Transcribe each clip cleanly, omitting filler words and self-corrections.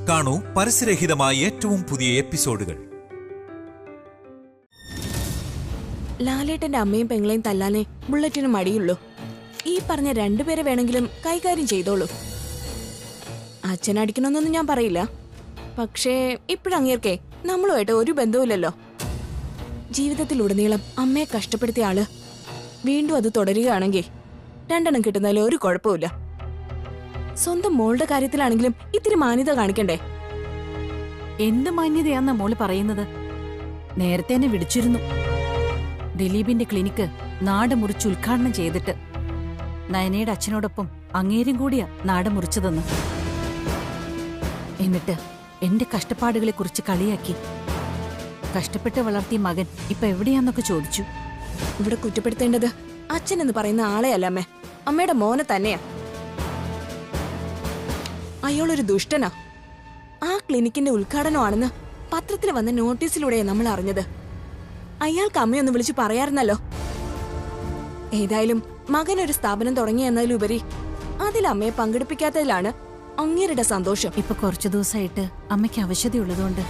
കാണൂ പരസ്യരഹിതമായ ഏറ്റവും പുതിയ എപ്പിസോഡുകൾ. ലാലേട്ടന്റെ അമ്മയും പെങ്ങളെയും തല്ലാനേ ബുള്ളറ്റിന് മടിയുള്ളൂ. ഈ പറഞ്ഞ രണ്ടുപേരെ വേണമെങ്കിലും കൈകാര്യം ചെയ്തോളൂ. അച്ഛനടിക്കണമെന്നൊന്നും ഞാൻ പറയില്ല. പക്ഷേ ഇപ്പോഴങ്ങേർക്കേ നമ്മളുമായിട്ട് ഒരു ബന്ധവുമില്ലല്ലോ. ജീവിതത്തിലുടനീളം അമ്മയെ കഷ്ടപ്പെടുത്തിയ ആള് വീണ്ടും അത് തുടരുകയാണെങ്കിൽ രണ്ടെണ്ണം കിട്ടുന്നതിൽ ഒരു കുഴപ്പമില്ല. സ്വന്തം മോളുടെ കാര്യത്തിലാണെങ്കിലും ഇത്തിരി മാന്യത കാണിക്കണ്ടേ? എന്ത് മാന്യതയാന്ന മോള് പറയുന്നത്? നേരത്തെ എന്നെ വിളിച്ചിരുന്നു. ദിലീപിന്റെ ക്ലിനിക്ക് നാട് മുറിച്ച് ഉദ്ഘാടനം ചെയ്തിട്ട് നയനയുടെ അച്ഛനോടൊപ്പം അങ്ങേരും കൂടിയാ നാട് മുറിച്ചതെന്ന്. എന്നിട്ട് എന്റെ കഷ്ടപ്പാടുകളെ കുറിച്ച് കളിയാക്കി. കഷ്ടപ്പെട്ട് വളർത്തിയ മകൻ ഇപ്പൊ എവിടെയാന്നൊക്കെ ചോദിച്ചു. ഇവിടെ കുറ്റപ്പെടുത്തേണ്ടത് അച്ഛൻ എന്ന് പറയുന്ന ആളെയല്ല അമ്മേ, അമ്മയുടെ മോനെ തന്നെയാ. അയാളൊരു ദുഷ്ടനാ. ആ ക്ലിനിക്കിന്റെ ഉദ്ഘാടനമാണെന്ന് പത്രത്തിൽ വന്ന നോട്ടീസിലൂടെയാണ് നമ്മൾ അറിഞ്ഞത്. അയാൾക്ക് അമ്മയൊന്ന് വിളിച്ചു പറയാറുന്നല്ലോ. ഏതായാലും മകൻ ഒരു സ്ഥാപനം തുടങ്ങി എന്നതിലുപരി അതിൽ അമ്മയെ പങ്കെടുപ്പിക്കാത്തതിലാണ് അങ്ങേരുടെ സന്തോഷം. ഇപ്പൊ കുറച്ചു ദിവസമായിട്ട് അമ്മയ്ക്ക് അവശതയുള്ളതുകൊണ്ട്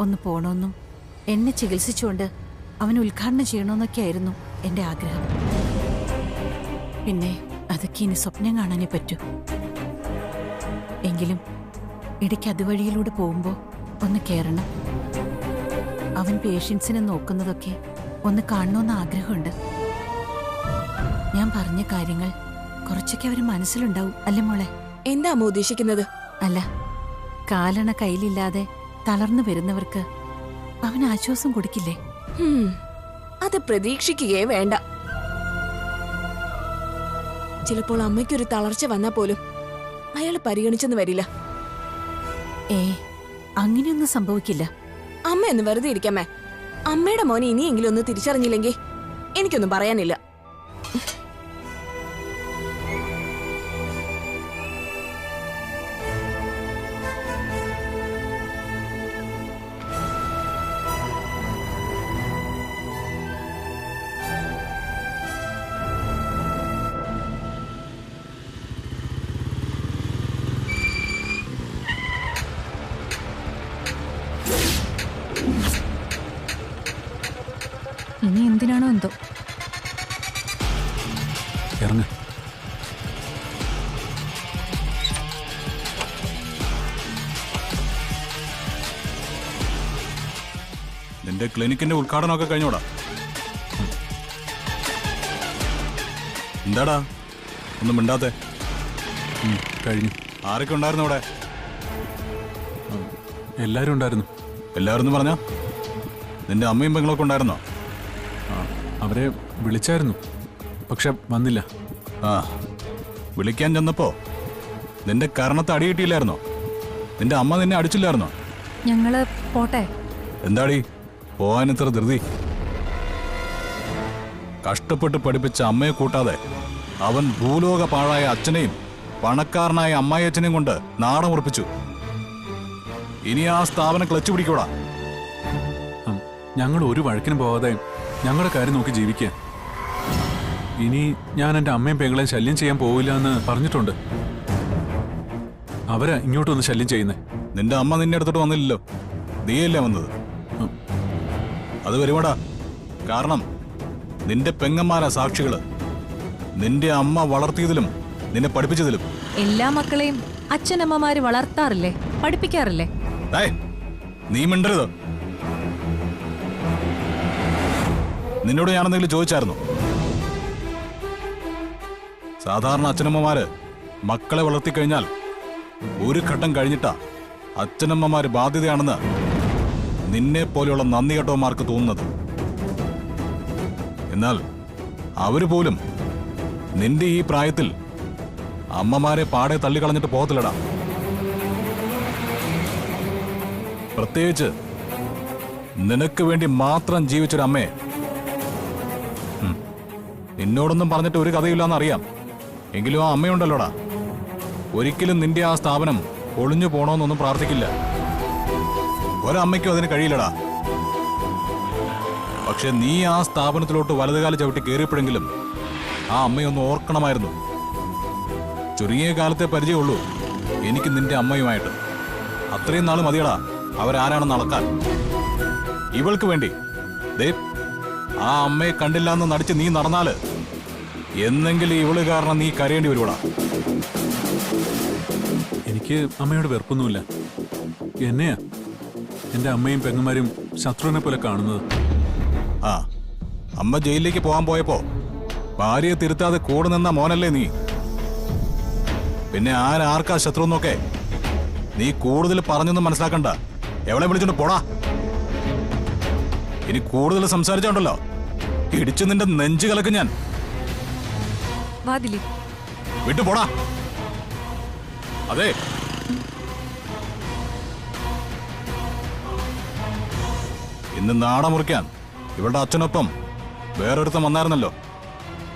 ഒന്ന് പോണോന്നും എന്നെ ചികിത്സിച്ചുകൊണ്ട് അവൻ ഉദ്ഘാടനം ചെയ്യണമെന്നൊക്കെയായിരുന്നു എന്റെ ആഗ്രഹം. പിന്നെ അതൊക്കെ ഇനി സ്വപ്നം കാണാനേ പറ്റൂ. എങ്കിലും ഇടയ്ക്ക് അതുവഴിയിലൂടെ പോകുമ്പോ ഒന്ന് കയറണം. അവൻ പേഷ്യൻസിനെ നോക്കുന്നതൊക്കെ ഒന്ന് കാണണമെന്ന് ആഗ്രഹമുണ്ട്. ഞാൻ പറഞ്ഞ കാര്യങ്ങൾ കുറച്ചൊക്കെ അവര് മനസ്സിലുണ്ടാവും അല്ലേ മോളെ? എന്താ അമ്മ ഉദ്ദേശിക്കുന്നത്? അല്ല, കാലണ കയ്യിലില്ലാതെ തളർന്നു വരുന്നവർക്ക് അവൻ ആശ്വാസം കൊടുക്കില്ലേ? അത് പ്രതീക്ഷിക്കുകയേ വേണ്ട. ചിലപ്പോൾ അമ്മയ്ക്കൊരു തളർച്ച വന്നാ പോലും അയാൾ പരിഗണിച്ചെന്ന് വരില്ല. അങ്ങനെയൊന്നും സംഭവിക്കില്ല. അമ്മ എന്ന് വെറുതെ ഇരിക്കാമേ. അമ്മയുടെ മോനെ ഇനിയെങ്കിലും ഒന്ന് തിരിച്ചറിഞ്ഞില്ലെങ്കിൽ എനിക്കൊന്നും പറയാനില്ല. ഇനി എന്തിനാണോ എന്തോ. ഇറങ്ങ. നിന്റെ ക്ലിനിക്കിന്റെ ഉദ്ഘാടനമൊക്കെ കഴിഞ്ഞോടാ? എന്താടാ ഒന്നും മിണ്ടാത്തെ? കഴിഞ്ഞു. ആരൊക്കെ ഉണ്ടായിരുന്നു അവിടെ? എല്ലാരും ഉണ്ടായിരുന്നു. എല്ലാവരും എന്ന് പറഞ്ഞാ നിന്റെ അമ്മയും പെങ്ങളൊക്കെ ഉണ്ടായിരുന്നോ? അവരെ വിളിച്ചായിരുന്നു, പക്ഷെ വന്നില്ല. വിളിക്കാൻ ചെന്നപ്പോ നിന്റെ കരണത്ത് അടി കിട്ടിയില്ലായിരുന്നോ? നിന്റെ അമ്മ നിന്നെ അടിച്ചില്ലായിരുന്നോ? ഞങ്ങള് പോട്ടെ. എന്താടി പോവാൻ ഇത്ര ധൃതി? കഷ്ടപ്പെട്ട് പഠിപ്പിച്ച അമ്മയെ കൂട്ടാതെ അവൻ ഭൂലോക പാഴായ അച്ഛനെയും പണക്കാരനായ അമ്മായിയച്ഛനെയും കൊണ്ട് നാടമുറപ്പിച്ചു. ഇനി ആ സ്ഥാപനം ക്ലച്ച് പിടിക്കൂടാ. ഞങ്ങൾ ഒരു വഴക്കിനും പോവാതെ ഞങ്ങളുടെ കാര്യം നോക്കി ജീവിക്കുക. ഇനി ഞാൻ എൻ്റെ അമ്മയും പെങ്ങളെയും ശല്യം ചെയ്യാൻ പോവില്ല എന്ന് പറഞ്ഞിട്ടുണ്ട്. അവരാ ഇങ്ങോട്ടൊന്ന് ശല്യം ചെയ്യുന്നേ. നിന്റെ അമ്മ നിന്നെ അടുത്തോട്ട് വന്നില്ലല്ലോ, നീയല്ലേ വന്നത്. അത് വരുവാടാ. കാരണം നിന്റെ പെങ്ങന്മാരാ സാക്ഷികള്. നിന്റെ അമ്മ വളർത്തിയതിലും നിന്നെ പഠിപ്പിച്ചതിലും. എല്ലാ മക്കളെയും അച്ഛനമ്മമാര് വളർത്താറില്ലേ, പഠിപ്പിക്കാറില്ലേ? നീ മിണ്ടരുത്. നിന്നോട് ഞാനെന്തെങ്കിലും ചോദിച്ചായിരുന്നു? സാധാരണ അച്ഛനമ്മമാര് മക്കളെ വളർത്തിക്കഴിഞ്ഞാൽ ഒരു ഘട്ടം കഴിഞ്ഞിട്ടാ അച്ഛനമ്മമാര് ബാധ്യതയാണെന്ന് നിന്നെ പോലെയുള്ള നന്ദി കെട്ടവന്മാർക്ക് തോന്നുന്നത്. എന്നാൽ അവര് പോലും നിന്റെ ഈ പ്രായത്തിൽ അമ്മമാരെ പാടെ തള്ളിക്കളഞ്ഞിട്ട് പോകത്തില്ലടാ. പ്രത്യേകിച്ച് നിനക്ക് വേണ്ടി മാത്രം ജീവിച്ചൊരമ്മയെ. നിന്നോടൊന്നും പറഞ്ഞിട്ട് ഒരു കഥയില്ലാന്നറിയാം, എങ്കിലും ആ അമ്മയുണ്ടല്ലോടാ, ഒരിക്കലും നിന്റെ ആ സ്ഥാപനം ഒളിഞ്ഞു പോണോന്നൊന്നും പ്രാർത്ഥിക്കില്ല. ഒരമ്മയ്ക്കും അതിന് കഴിയില്ലടാ. പക്ഷെ നീ ആ സ്ഥാപനത്തിലോട്ട് വലതുകാലം ചവിട്ടി കയറിയപ്പോഴെങ്കിലും ആ അമ്മയൊന്ന് ഓർക്കണമായിരുന്നു. ചുരുങ്ങിയ കാലത്തെ പരിചയമുള്ളൂ എനിക്ക് നിന്റെ അമ്മയുമായിട്ട്. അത്രയും നാൾ മതിയടാ അവരാരാണെന്ന് അളക്കാൻ. ഇവൾക്ക് വേണ്ടി ദേ ആ അമ്മയെ കണ്ടില്ല എന്ന് നടിച്ച് നീ നടന്നാല് എന്നെങ്കിലും ഇവള് കാരണം നീ കരയേണ്ടി വരുവടാ. എനിക്ക് അമ്മയോട് വെറുപ്പൊന്നുമില്ല. എന്നെയാ എന്റെ അമ്മയും പെങ്ങന്മാരും ശത്രുവിനെ പോലെ കാണുന്നത്. ആ അമ്മ ജയിലിലേക്ക് പോകാൻ പോയപ്പോ ഭാര്യയെ തിരുത്താതെ കൂടെ നിന്ന മോനല്ലേ നീ? പിന്നെ ആർക്കാ ശത്രു എന്നൊക്കെ നീ കൂടുതൽ പറഞ്ഞൊന്നും മനസ്സിലാക്കണ്ട. എവളെ വിളിച്ചോണ്ട് പോടാ. ഇനി കൂടുതൽ സംസാരിച്ചോണ്ടല്ലോ ഇടിച്ചു നിന്റെ നെഞ്ചു കലക്കും ഞാൻ. വാതിലി വിട്ടു പോടാ. അതെ ഇന്ന് നാട മുറിക്കാൻ ഇവളുടെ അച്ഛനൊപ്പം വേറൊരുത്തം വന്നായിരുന്നല്ലോ,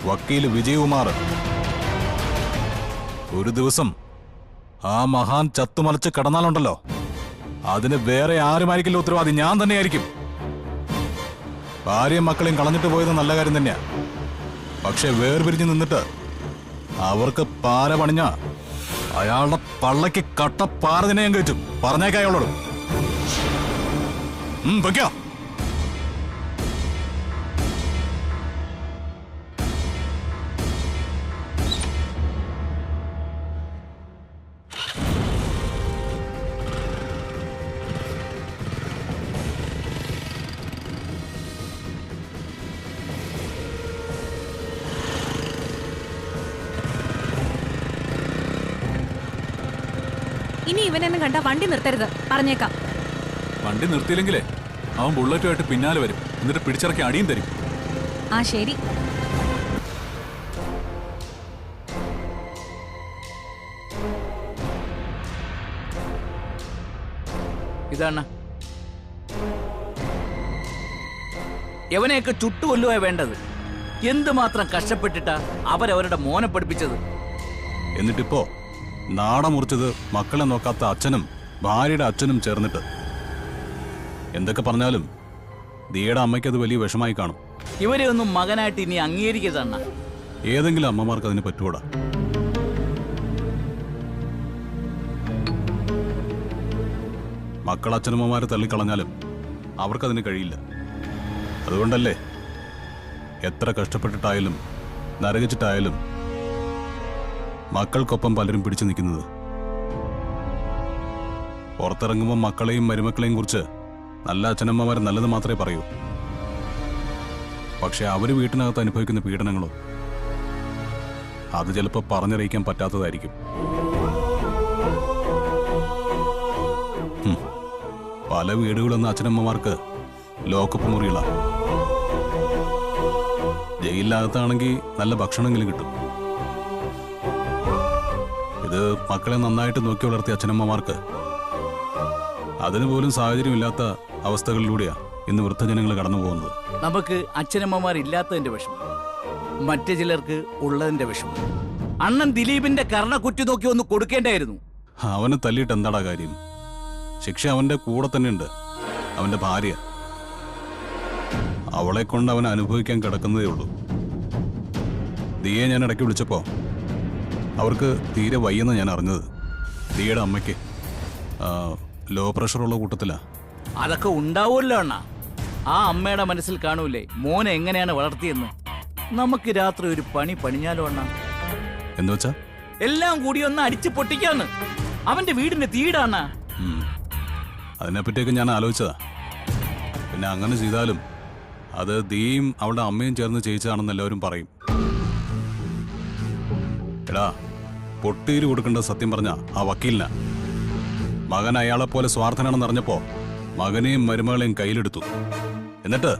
വക്കീല് വിജയകുമാർ. ഒരു ദിവസം ആ മഹാൻ ചത്തുമലച്ച് കിടന്നാലുണ്ടല്ലോ അതിന് വേറെ ആരുമായിരിക്കില്ല ഉത്തരവാദി, ഞാൻ തന്നെയായിരിക്കും. ഭാര്യയും മക്കളെയും കളഞ്ഞിട്ട് പോയത് നല്ല കാര്യം തന്നെയാ. പക്ഷെ വേർപിരിഞ്ഞ് നിന്നിട്ട് അവർക്ക് പാര പണിഞ്ഞ അയാളുടെ പള്ളയ്ക്ക് കട്ട പാറ തന്നെ ഞാൻ കഴിച്ചു. പറഞ്ഞേക്കാം അയാളോട്. വെക്കോ. ഇനി ഇവനെന്നും കണ്ട വണ്ടി നിർത്തരുത്, പറഞ്ഞേക്കാം. വണ്ടി നിർത്തിയില്ലെങ്കിലേ അവൻ ബുള്ളറ്റുമായിട്ട് പിന്നാലെ വരും, എന്നിട്ട് പിടിച്ചിറക്കി അടിയും തരും. ആ ശരി. ഇതാണ് എവനെയൊക്കെ ചുട്ടുകൊല്ലുവാ വേണ്ടത്. എന്തുമാത്രം കഷ്ടപ്പെട്ടിട്ടാ അവരവരുടെ മോനെ പഠിപ്പിച്ചത്. എന്നിട്ടിപ്പോ നാട മുറിച്ചത് മക്കളെ നോക്കാത്ത അച്ഛനും ഭാര്യയുടെ അച്ഛനും ചേർന്നിട്ട്. എന്തൊക്കെ പറഞ്ഞാലും ദിയയുടെ അമ്മയ്ക്ക് അത് വലിയ വിഷമായി കാണും. ഇവരെ ഒന്നും മകനായിട്ട് ഇനി അംഗീകരിക്കതണ്ണ. ഏതെങ്കിലും അമ്മമാർക്ക് അതിന് പറ്റൂടാ. മക്കൾ അച്ഛനമ്മമാരെ തള്ളിക്കളഞ്ഞാലും അവർക്കതിന് കഴിയില്ല. അതുകൊണ്ടല്ലേ എത്ര കഷ്ടപ്പെട്ടിട്ടായാലും നരകിച്ചിട്ടായാലും മക്കൾക്കൊപ്പം പലരും പിടിച്ചു നിൽക്കുന്നത്. പുറത്തിറങ്ങുമ്പോൾ മക്കളെയും മരുമക്കളെയും കുറിച്ച് നല്ല അച്ഛനമ്മമാർ നല്ലത് മാത്രമേ പറയൂ. പക്ഷെ അവര് വീട്ടിനകത്ത് അനുഭവിക്കുന്ന പീഡനങ്ങളോ അത് ചിലപ്പോൾ പറഞ്ഞറിയിക്കാൻ പറ്റാത്തതായിരിക്കും. പല വീടുകളെന്ന അച്ഛനമ്മമാർക്ക് ലോക്കപ്പ് മുറികളാ. ജയിലിനകത്താണെങ്കിൽ നല്ല ഭക്ഷണമെങ്കിലും കിട്ടും. ഇത് മക്കളെ നന്നായിട്ട് നോക്കി വളർത്തിയ അച്ഛനമ്മമാർക്ക് അതിന് പോലും സാഹചര്യമില്ലാത്ത അവസ്ഥകളിലൂടെയാ ഇന്ന് വൃദ്ധജനങ്ങൾ കടന്നു പോകുന്നത്. നമുക്ക് അച്ഛനമ്മമാരില്ലാത്തതിന്റെ വിഷമം, മറ്റു ചിലർക്ക് ഉള്ളതിന്റെ വിഷമം. അണ്ണൻ ദിലീപിന്റെ കർണക്കുറ്റി നോക്കി ഒന്ന് കൊടുക്കേണ്ടായിരുന്നു. അവന് തല്ലിയിട്ട് എന്താടാ കാര്യം? ശിക്ഷ അവന്റെ കൂടെ തന്നെ ഉണ്ട്, അവന്റെ ഭാര്യ. അവളെ കൊണ്ട് അവൻ അനുഭവിക്കാൻ കിടക്കുന്നതേ ഉള്ളൂ. ദിയെ ഞാൻ ഇടയ്ക്ക് വിളിച്ചപ്പോ അവർക്ക് തീരെ വയ്യെന്ന് ഞാൻ അറിഞ്ഞത്. ദിയുടെ അമ്മയ്ക്ക് ലോ പ്രഷറുള്ള കൂട്ടത്തിലാ. അതൊക്കെ ഉണ്ടാവുമല്ലോ അണ്ണ. ആ അമ്മയുടെ മനസ്സിൽ കാണൂലേ മോനെ എങ്ങനെയാണ് വളർത്തിയെന്ന്. നമുക്ക് രാത്രി ഒരു പണി പണിഞ്ഞാലോ അണ്ണ? എന്ന് വെച്ചാ എല്ലാം കൂടി ഒന്ന് അടിച്ചു പൊട്ടിക്കാന്ന്. അവന്റെ വീടിന്റെ തീടാണ്. അതിനെപ്പറ്റിയൊക്കെ ഞാൻ ആലോചിച്ചതാ. പിന്നെ അങ്ങനെ ചെയ്താലും അത് ദിയും അവളുടെ അമ്മയും ചേർന്ന് ചെയ്യിച്ചതാണെന്ന് എല്ലാവരും പറയും. എടാ, പൊട്ടീര് കൊടുക്കേണ്ട സത്യം പറഞ്ഞ ആ വക്കീലിനാ. മകൻ അയാളെപ്പോലെ സ്വാർത്ഥനാണെന്ന് അറിഞ്ഞപ്പോ മകനെയും മരുമകളെയും കയ്യിലെടുത്തു. എന്നിട്ട്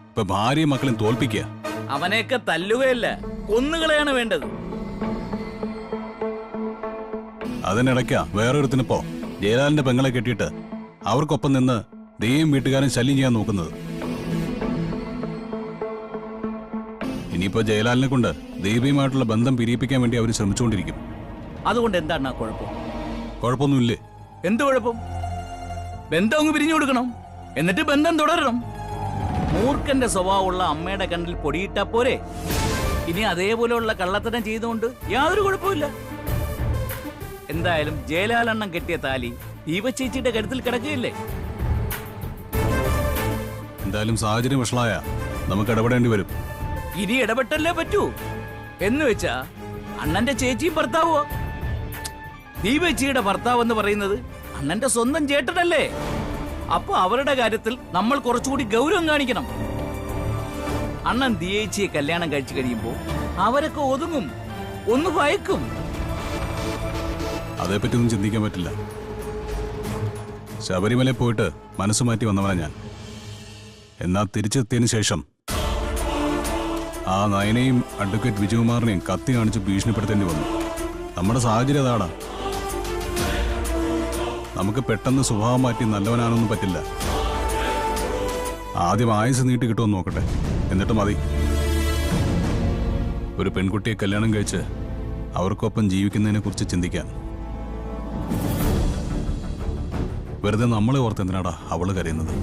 ഇപ്പൊ ഭാര്യയും മക്കളെയും തോൽപ്പിക്കുക. അവനെയൊക്കെ തല്ലുകയല്ല, കൊന്നുകളയാണ് വേണ്ടത്. അതിനിടയ്ക്കാ വേറൊരുത്തിനിപ്പോ ജയലാലിന്റെ പെങ്ങളെ കെട്ടിയിട്ട് അവർക്കൊപ്പം നിന്ന് ദിയും വീട്ടുകാരൻ ശല്യം ചെയ്യാൻ നോക്കുന്നത്. ഇനിയിപ്പോ ജയലാലിനെ കൊണ്ട് ദീപയുമായിട്ടുള്ള ബന്ധം പിരിയിപ്പിക്കാൻ വേണ്ടി അവർ ശ്രമിച്ചുകൊണ്ടിരിക്കും. അതുകൊണ്ട് എന്താണ് കുഴപ്പം? കുഴപ്പമൊന്നുമില്ലേ? എന്ത് കുഴപ്പം? ബന്ധം അങ്ങ് പിരിഞ്ഞു കൊടുക്കണം, എന്നിട്ട് ബന്ധം തുടരണം. മൂർഖന്റെ സ്വഭാവമുള്ള അമ്മയുടെ കണ്ണിൽ പൊടിയിട്ടാ പോരെ. ഇനി അതേപോലെയുള്ള കള്ളത്തരം ചെയ്തുകൊണ്ട് യാതൊരു കുഴപ്പമില്ല. എന്തായാലും ജയലാലെണ്ണം കെട്ടിയ താലി ദീപ ചേച്ചിയുടെ കരുത്തിൽ കിടക്കുകയില്ലേ? എന്തായാലും സാഹചര്യം വഷളായ നമുക്ക് ഇടപെടേണ്ടി വരും. ഇനി ഇടപെട്ടല്ലേ പറ്റൂ. എന്ന് വെച്ചാ അണ്ണന്റെ ചേച്ചിയും ഭർത്താവോ? ദീപേച്ചിയുടെ ഭർത്താവ് എന്ന് പറയുന്നത് അണ്ണന്റെ സ്വന്തം ചേട്ടനല്ലേ? അപ്പൊ അവരുടെ കാര്യത്തിൽ നമ്മൾ കുറച്ചുകൂടി ഗൗരവം കാണിക്കണം. അണ്ണൻ ദിയേച്ചിയെ കല്യാണം കഴിച്ചു കഴിയുമ്പോ അവരൊക്കെ ഒതുങ്ങും, ഒന്ന് ഭയക്കും. അതേപ്പറ്റി ഒന്നും ചിന്തിക്കാൻ പറ്റില്ല. ശബരിമല പോയിട്ട് മനസ്സ് മാറ്റി വന്നവനാ ഞാൻ. എന്നാൽ തിരിച്ചെത്തിയതിനു ശേഷം ആ നയനെയും അഡ്വക്കേറ്റ് വിജയകുമാറിനെയും കത്തി കാണിച്ച് ഭീഷണിപ്പെടുത്തേണ്ടി വന്നു. നമ്മുടെ സാഹചര്യം അതാടാ. നമുക്ക് പെട്ടെന്ന് സ്വഭാവം മാറ്റി നല്ലവനാനൊന്നും പറ്റില്ല. ആദ്യം ആയുസ് നീട്ടി കിട്ടുമെന്ന് നോക്കട്ടെ, എന്നിട്ട് മതി. ഒരു പെൺകുട്ടിയെ കല്യാണം കഴിച്ച് അവർക്കൊപ്പം ജീവിക്കുന്നതിനെ കുറിച്ച് ചിന്തിക്കാൻ. വെറുതെ നമ്മളെ ഓർത്തെന്തിനാടാ അവള് കരയുന്നത്?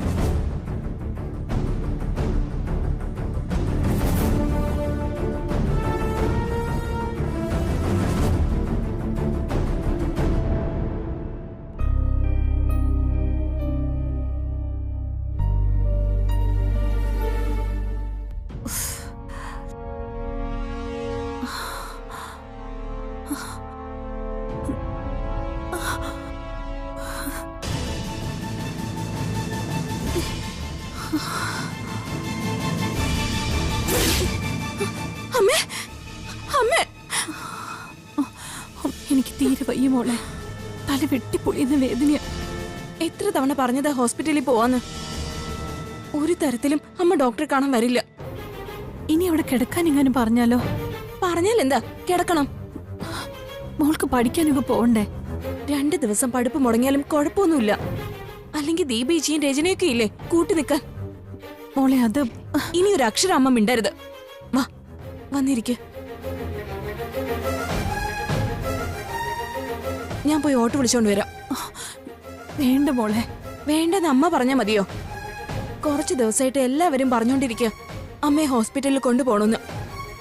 അമ്മേ, അമ്മേ, എനിക്ക് തീരെ വയ്യ മോളെ. തല വെട്ടിപ്പൊളിയുന്ന വേദനയാ. എത്ര തവണ പറഞ്ഞതാ ഹോസ്പിറ്റലിൽ പോവാന്ന്? ഒരു തരത്തിലും അമ്മ ഡോക്ടറെ കാണാൻ വരില്ല. ഇനി അവിടെ കിടക്കാൻ എങ്ങാനും പറഞ്ഞാലോ? പറഞ്ഞാൽ എന്താ, കിടക്കണം. മോൾക്ക് പഠിക്കാനൊക്കെ പോകണ്ടേ? 2 ദിവസം പഠിപ്പ് മുടങ്ങിയാലും കുഴപ്പമൊന്നുമില്ല. അല്ലെങ്കിൽ ദീപേച്ചിയും രചനയൊക്കെ ഇല്ലേ കൂട്ടി നിൽക്കാൻ. മോളെ അത് ഇനി ഒരു അക്ഷരം അമ്മ മിണ്ടരുത്. വാ, വന്നിരിക്ക്. ഞാൻ പോയി ഓട്ടോ വിളിച്ചോണ്ട് വരാം. വേണ്ട മോളെ. വേണ്ടെന്ന് അമ്മ പറഞ്ഞാ മതിയോ? കുറച്ച് ദിവസമായിട്ട് എല്ലാവരും പറഞ്ഞോണ്ടിരിക്കുക അമ്മയെ ഹോസ്പിറ്റലിൽ കൊണ്ടുപോകണമെന്ന്.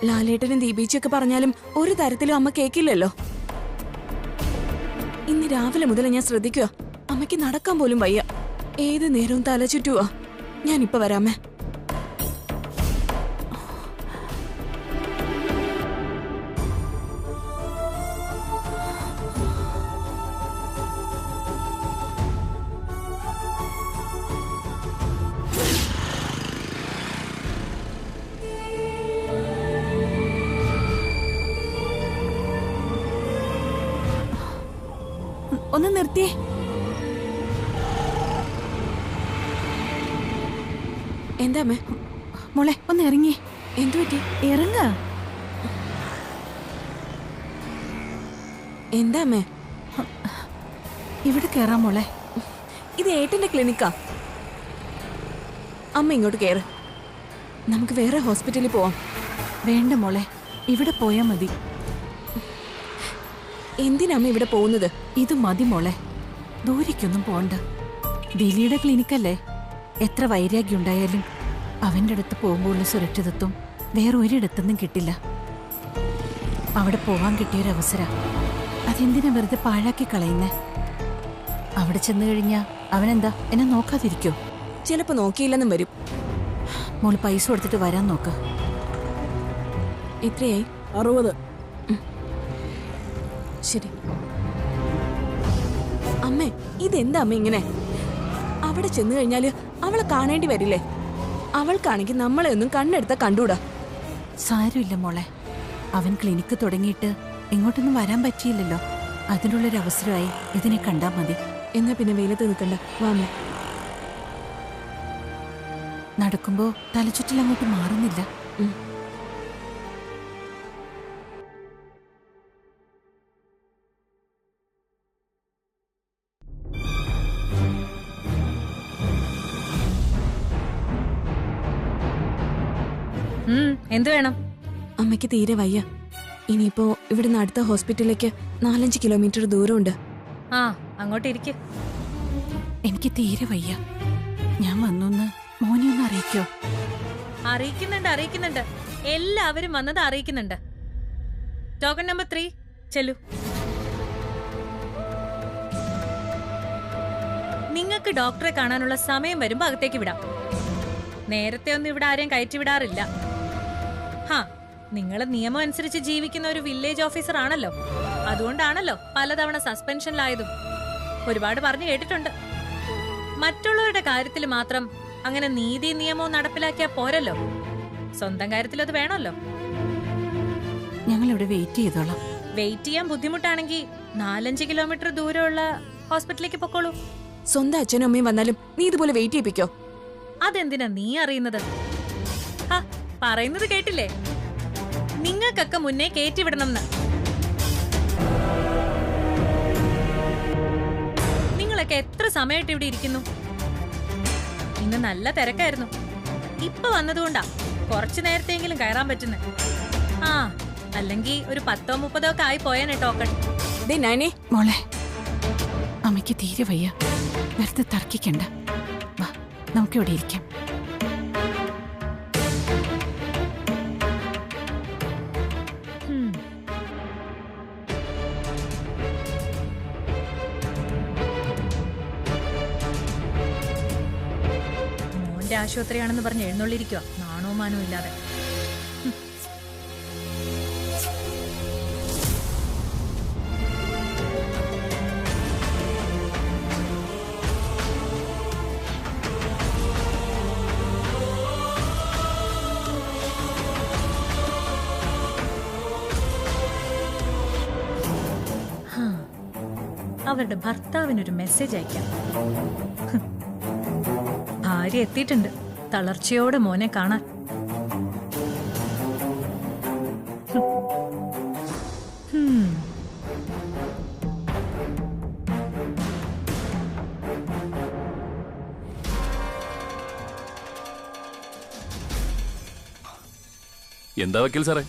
ലാലേട്ടനും ദീപേച്ചിയൊക്കെ പറഞ്ഞാലും ഒരു തരത്തിലും അമ്മ കേക്കില്ലല്ലോ. ഇന്ന് രാവിലെ മുതൽ ഞാൻ ശ്രദ്ധിക്കുക, അമ്മയ്ക്ക് നടക്കാൻ പോലും വയ്യ. ഏത് നേരവും തല ചുറ്റുവാ. ഞാനിപ്പോ വരാമേ. ഒന്ന് നിർത്തിയേ. എന്താ അമ്മേ? മോളെ ഒന്ന് ഇറങ്ങി. എന്തു പറ്റി? ഇറങ്ങ. എന്താ അമ്മേ? ഇവിടെ കേറാം മോളെ. ഇത് ഏട്ടന്റെ ക്ലിനിക്കാ. അമ്മ ഇങ്ങോട്ട് കേറ്. നമുക്ക് വേറെ ഹോസ്പിറ്റലിൽ പോവാം. വേണ്ട മോളെ, ഇവിടെ പോയാ മതി. എന്തിനമ്മ ഇവിടെ പോകുന്നത്? ഇത് മതി മോളെ, ദൂരേക്കൊന്നും പോണ്ട. ദിലിയുടെ ക്ലിനിക്കല്ലേ. എത്ര വൈരാഗ്യം ഉണ്ടായാലും അവന്റെ അടുത്ത് പോകുമ്പോഴുള്ള സുരക്ഷിതത്വം വേറെ ഒരിടത്തൊന്നും കിട്ടില്ല. അവിടെ പോവാൻ കിട്ടിയൊരവസരം അതെന്തിനാ വെറുതെ പാഴാക്കി കളയുന്നേ? അവിടെ ചെന്ന് കഴിഞ്ഞാ അവനെന്താ എന്നെ നോക്കാതിരിക്കോ? ചിലപ്പോ നോക്കിയില്ലെന്നും വരും. മോള് പൈസ കൊടുത്തിട്ട് വരാൻ നോക്ക്. എത്രയായി? 60. ശരി. അമ്മേ, ഇതെന്താ അമ്മ ഇങ്ങനെ? അവിടെ ചെന്ന് കഴിഞ്ഞാല് അവളെ കാണേണ്ടി വരില്ലേ? അവൾക്കാണെങ്കിൽ നമ്മളെ ഒന്നും കണ്ണെടുത്താ കണ്ടൂടാ. സാരമില്ല മോളെ, അവൻ ക്ലിനിക്ക് തുടങ്ങിയിട്ട് എങ്ങോട്ടൊന്നും വരാൻ പറ്റിയില്ലല്ലോ. അതിനുള്ളൊരു അവസരമായി ഇതിനെ കണ്ടാ മതി. എന്നാ പിന്നെ വെയിലത്ത് നിൽക്കണ്ട, വാമേ. നടക്കുമ്പോ തലചുറ്റൽ അങ്ങോട്ട് മാറുന്നില്ല. എന്ത് വേണം? അമ്മയ്ക്ക് തീരെ വയ്യ. ഇനിയിപ്പോ ഇവിടുന്ന് അടുത്ത ഹോസ്പിറ്റലിലേക്ക് 4-5 കിലോമീറ്റർ ദൂരമുണ്ട്. ആ, അങ്ങോട്ട് ഇരിക്ക്. എനിക്ക് തീരെ വയ്യ. ഞാൻ വന്നൊന്ന് മോനെ ഒന്ന് അറിയിക്കോ? അറിയിക്കുന്നുണ്ട്. എല്ലാവരും വന്നത് അറിയിക്കുന്നുണ്ട്. ടോക്കൺ നമ്പർ 3 ചെല്ലു. നിങ്ങൾക്ക് ഡോക്ടറെ കാണാനുള്ള സമയം വരുമ്പോ അകത്തേക്ക് വിടാം. നേരത്തെ ഒന്നും ഇവിടെ ആരെയും കയറ്റി വിടാറില്ല. ഹാ, നിങ്ങൾ നിയമം അനുസരിച്ച് ജീവിക്കുന്ന ഒരു വില്ലേജ് ഓഫീസർ ആണല്ലോ. അതുകൊണ്ടാണല്ലോ പലതവണ സസ്പെൻഷനിലായതും. ഒരുപാട് പറഞ്ഞു കേട്ടിട്ടുണ്ട്. മറ്റുള്ളവരുടെ കാര്യത്തിൽ മാത്രം അങ്ങനെ നീതി നിയമവും നടപ്പിലാക്കിയാ പോരല്ലോ. സ്വന്തം കാര്യത്തിൽ അത് വേണമല്ലോ. ഞങ്ങൾ ഇവിടെ വെയിറ്റ് ചെയ്തോളാം. വെയിറ്റ് ചെയ്യാൻ ബുദ്ധിമുട്ടാണെങ്കിൽ 4-5 കിലോമീറ്റർ ദൂരമുള്ള ഹോസ്പിറ്റലിലേക്ക് പൊക്കോളൂ. സ്വന്തം അച്ഛനും അമ്മയും വന്നാലും നീ ഇതുപോലെ വെയിറ്റ് ചെയ്യിപ്പിക്കോ? അതെന്തിനാ നീ അറിയുന്നത്? ഹാ, പറയുന്നത് കേട്ടില്ലേ? നിങ്ങൾക്കൊക്കെ മുന്നേ കയറ്റിവിടണമെന്ന്. നിങ്ങളൊക്കെ എത്ര സമയമായിട്ട് ഇവിടെ ഇരിക്കുന്നു? ഇന്ന് നല്ല തിരക്കായിരുന്നു. ഇപ്പൊ വന്നതുകൊണ്ടാ കുറച്ചു നേരത്തെങ്കിലും കയറാൻ പറ്റുന്നത്. ആ, അല്ലെങ്കിൽ ഒരു 10-30 ഒക്കെ ആയി പോയാനെ ടോക്കൺ. ദേ നയനെ, മോളെ, അമ്മയ്ക്ക് തീരെ വയ്യ. വെറുതെ തർക്കിക്കണ്ട. വാ, നമുക്കിവിടെ ഇരിക്കാം. മോന്റെ ആശുപത്രിയാണെന്ന് പറഞ്ഞ് എഴുന്നള്ളിരിക്കുക, നാണവും മാനവും ഇല്ലാതെ. അവരുടെ ഭർത്താവിനൊരു മെസ്സേജ് അയക്കാം. ഭാര്യ എത്തിയിട്ടുണ്ട്, തളർച്ചയോടെ മോനെ കാണാൻ. എന്താ വക്കീൽ സാറേ,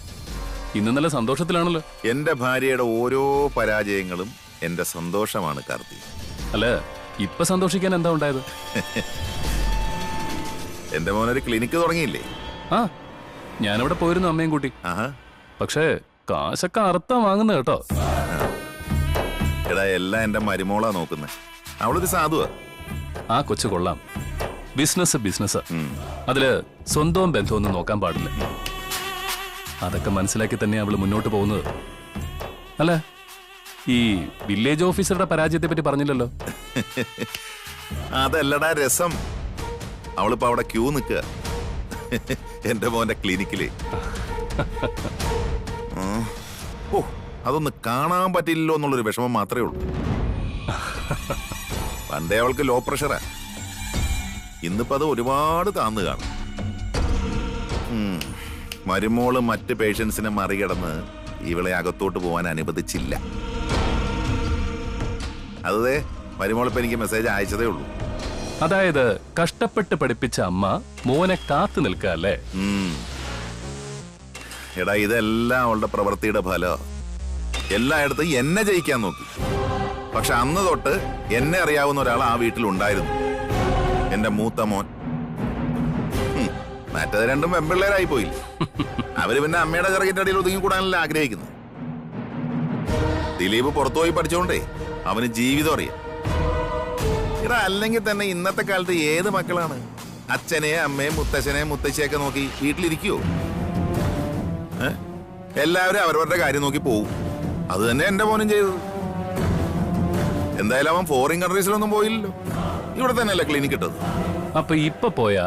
ഇന്ന് നല്ല സന്തോഷത്തിലാണല്ലോ. എന്റെ ഭാര്യയുടെ ഓരോ പരാജയങ്ങളും എന്റെ സന്തോഷമാണ് കാർത്തി. അല്ല, ഇപ്പൊ സന്തോഷിക്കാൻ എന്താ ഉണ്ടായത്? എന്റെ മോനൊരു ക്ലിനിക്ക് തുടങ്ങിയില്ലേ? ആ, ഞാനവിടെ പോയിരുന്നു അമ്മയും കൂട്ടി. ആഹാ. പക്ഷേ കാശൊക്കെ അറുത്താ വാങ്ങുന്ന കേട്ടോ. എടാ, എല്ലാം എന്റെ മരുമോളാ നോക്കുന്നേ. അവളൊരു സാധുവാ. ആ കൊച്ചു കൊള്ളാം. ബിസിനസ് ബിസിനസ്, അതില് സ്വന്തവും ബന്ധമൊന്നും നോക്കാൻ പാടില്ല. അതൊക്കെ മനസ്സിലാക്കി തന്നെ അവള് മുന്നോട്ട് പോകുന്നത്. അല്ല, ഈ വില്ലേജ് ഓഫീസറുടെ പരാജയത്തെ പറ്റി പറഞ്ഞില്ലല്ലോ. അതല്ലടാ രസം. അവളിപ്പോ അവിടെ ക്യൂ നിൽക്കുക എന്റെ മോന്റെ ക്ലിനിക്കില്. ഓ, അതൊന്ന് കാണാൻ പറ്റില്ലല്ലോ എന്നുള്ളൊരു വിഷമം മാത്രമേ ഉള്ളൂ. പണ്ടേ അവൾക്ക് ലോ പ്രഷറാ. ഇന്നിപ്പോ അത് ഒരുപാട് താന്നു കാണും. മരുമോള് മറ്റ് പേഷ്യൻസിനെ മറികടന്ന് ഇവളെ അകത്തോട്ട് പോകാൻ അനുവദിച്ചില്ല. അതേ മരുമോളിപ്പോ എനിക്ക് മെസ്സേജ് അയച്ചതേ ഉള്ളൂ. അതായത് കഷ്ടപ്പെട്ട് പഠിപ്പിച്ച അമ്മ മോനെ കാത്തു നിൽക്കുക അല്ലേ? എടാ, ഇതെല്ലാം അവളുടെ പ്രവൃത്തിയുടെ ഫലം. എല്ലായിടത്തും എന്നെ ജയിക്കാൻ നോക്കി. പക്ഷെ അന്ന് തൊട്ട് എന്നെ അറിയാവുന്ന ഒരാൾ ആ വീട്ടിലുണ്ടായിരുന്നു, എന്റെ മൂത്ത മോൻ. മറ്റത് രണ്ടും വെമ്പിള്ളേരായി പോയില്ല. അവര് പിന്നെ അമ്മയുടെ ചിറകിന്റെ അടിയിൽ ഒതുങ്ങിക്കൂടാനല്ല ആഗ്രഹിക്കുന്നത്. ദിലീപ് പുറത്തുപോയി പഠിച്ചോണ്ടേ അവന് ജീവിതം അറിയാം. എടാ, അല്ലെങ്കിൽ തന്നെ ഇന്നത്തെ കാലത്ത് ഏത് മക്കളാണ് അച്ഛനെ അമ്മയെ മുത്തച്ഛനെ മുത്തശ്ശിയൊക്കെ നോക്കി വീട്ടിലിരിക്കുവോ? എല്ലാവരും അവരവരുടെ കാര്യം നോക്കി പോവും. അത് തന്നെ എന്റെ മോനും ചെയ്തത്. എന്തായാലും അവൻ ഫോറിൻ കൺട്രീസിലൊന്നും പോയില്ലല്ലോ, ഇവിടെ തന്നെയല്ലേ ക്ലിനിക്ക് ഇട്ടത്. അപ്പൊ ഇപ്പൊ പോയാ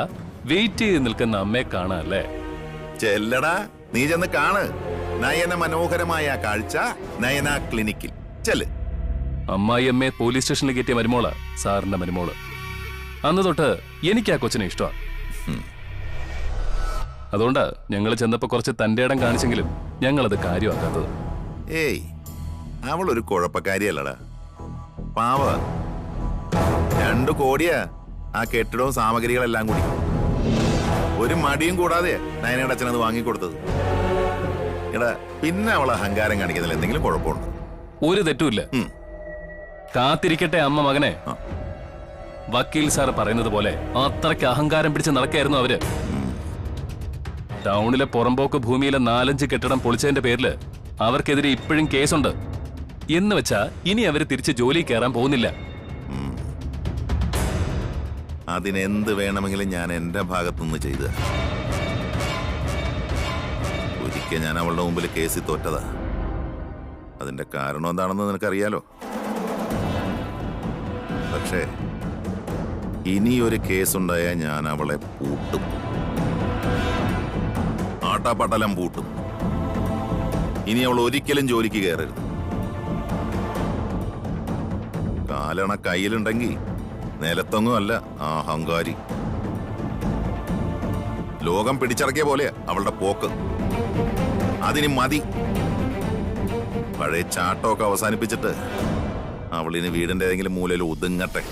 വെയിറ്റ് ചെയ്ത് നിൽക്കുന്ന അമ്മയെ കാണാല്ലേ? ചെല്ലടാ, നീ ചെന്ന് കാണ് നയന മനോഹരമായ കാഴ്ച നയന ക്ലിനിക്കിൽ. ചെല്ല്. അമ്മായി അമ്മയെ പോലീസ് സ്റ്റേഷനിൽ കയറ്റിയ മരുമോള് സാറിന്റെ മരുമോള്. അന്ന് തൊട്ട് എനിക്ക് ആ കൊച്ചിനെ ഇഷ്ടമാണ്. അതുകൊണ്ടാ ഞങ്ങൾ ചെന്നപ്പോ കുറച്ച് തന്റെ ഇടം കാണിച്ചെങ്കിലും ഞങ്ങളത് കാര്യമാക്കാത്തത്. ഏയ്, അവളൊരു കുഴപ്പക്കാരിയല്ലടാ, പാവ. 2 കോടിയാ ആ കെട്ടിടവും സാമഗ്രികളെല്ലാം കൂടി. ഒരു മടിയും കൂടാതെ നയനയുടെ അച്ഛനത് വാങ്ങിക്കൊടുത്തത്. എടാ, പിന്നെ അവൾ അഹങ്കാരം കാണിക്കുന്നതിൽ എന്തെങ്കിലും കുഴപ്പമുണ്ട്? ഒരു തെറ്റുമില്ല. കാത്തിരിക്കട്ടെ അമ്മ മകനെ. വക്കീൽ സാർ പറയുന്നത് പോലെ അത്രയ്ക്ക് അഹങ്കാരം പിടിച്ച് നടക്കായിരുന്നു അവര്. ടൗണിലെ പുറമ്പോക്ക് ഭൂമിയിലെ 4-5 കെട്ടിടം പൊളിച്ചതിന്റെ പേരില് അവർക്കെതിരെ ഇപ്പോഴും കേസുണ്ട്. എന്ന് വെച്ചാ ഇനി അവര് തിരിച്ച് ജോലി കയറാൻ പോകുന്നില്ല. അതിനെന്ത് വേണമെങ്കിലും ഞാൻ എന്റെ ഭാഗത്തുനിന്ന് ചെയ്തു. ഒരിക്കൽ ഞാൻ അവളുടെ മുമ്പിൽ കേസിൽ തോറ്റതാ. അതിന്റെ കാരണം എന്താണെന്ന് നിനക്കറിയാലോ. പക്ഷേ ഇനിയൊരു കേസുണ്ടായാൽ ഞാൻ അവളെ പൂട്ടും, ആട്ടാപ്പട്ടലം പൂട്ടും. ഇനി അവൾ ഒരിക്കലും ജോലിക്ക് കയറരുത്. കാലണ കയ്യിലുണ്ടെങ്കിൽ നിലത്തൊന്നും അല്ല ആ അഹങ്കാരി. ലോകം പിടിച്ചടക്കിയ പോലെ അവളുടെ പോക്ക്. അതിന് മതി. പഴയ ചാട്ടമൊക്കെ അവസാനിപ്പിച്ചിട്ട് അവളിന് വീടിന്റെ ഏതെങ്കിലും മൂലയിൽ ഒതുങ്ങട്ടെ.